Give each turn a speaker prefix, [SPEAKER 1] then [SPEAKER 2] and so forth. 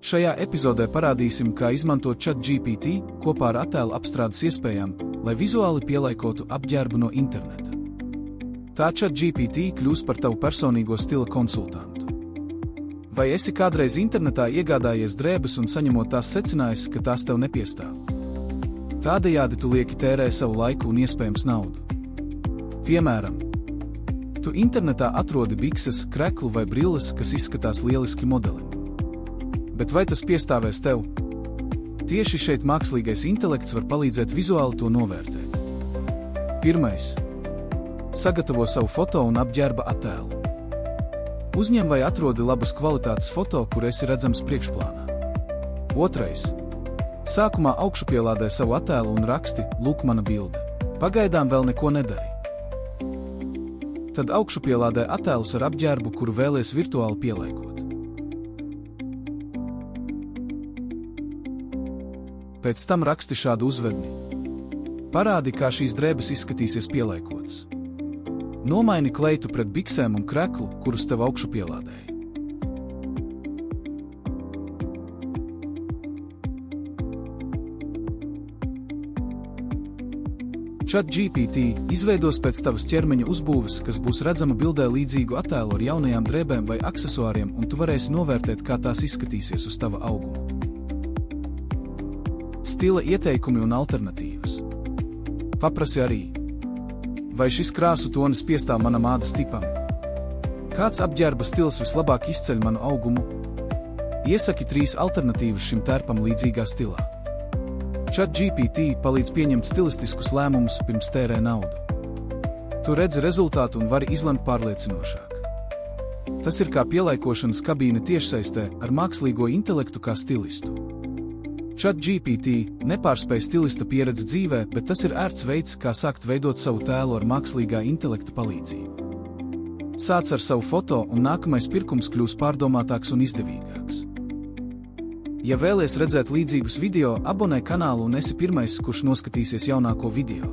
[SPEAKER 1] Šajā epizodē parādīsim, kā izmantot ChatGPT kopā ar attēlu apstrādes iespējām, lai vizuāli pielaikotu apģērbu no interneta. Tā ChatGPT kļūs par tavu personīgo stila konsultantu. Vai esi kādreiz internetā iegādājies drēbes un saņemot tās secinājis, ka tās tev nepiestāv? Tādējādi tu lieki tērē savu laiku un iespējams naudu. Piemēram, tu internetā atrodi bikses, kreklu vai brilles, kas izskatās lieliski modelim. Bet vai tas piestāvēs tev? Tieši šeit mākslīgais intelekts var palīdzēt vizuāli to novērtēt. Pirmais. Sagatavo savu foto un apģērba attēlu. Uzņem vai atrodi labas kvalitātes foto, kur esi redzams priekšplānā. Otrais. Sākumā augšupielādē savu attēlu un raksti: "Lūk, mana bilde." Pagaidām vēl neko nedari. Tad augšupielādē attēlus ar apģērbu, kuru vēlies virtuāli pielaikot. Pēc tam raksti šādu uzvedni: "Parādi, kā šīs drēbes izskatīsies pielaikotas. Nomaini kleitu pret biksēm un kreklu, kurus tev augšupielādēji." ChatGPT izveidos pēc tavas ķermeņa uzbūves, kas būs redzama bildē līdzīgu attēlu ar jaunajām drēbēm vai aksesuāriem, un tu varēsi novērtēt, kā tās izskatīsies uz tava auguma. Stila ieteikumi un alternatīvas. Paprasi arī: vai šis krāsu tonis piestāv manam ādas tipam? Kāds apģērba stils vislabāk izceļ manu augumu? Iesaki 3 alternatīvas šim tērpam līdzīgā stilā. ChatGPT palīdz pieņemt stilistiskus lēmumus pirms tērē naudu. Tu redzi rezultātu un vari izlemt pārliecinošāk. Tas ir kā pielaikošanas kabīne tiešsaistē ar mākslīgo intelektu kā stilistu. ChatGPT nepārspēj stilista pieredzi dzīvē, bet tas ir ērts veids, kā sākt veidot savu tēlu ar mākslīgā intelekta palīdzību. Sāc ar savu foto, un nākamais pirkums kļūs pārdomātāks un izdevīgāks. Ja vēlies redzēt līdzīgus video, abonē kanālu un esi pirmais, kurš noskatīsies jaunāko video.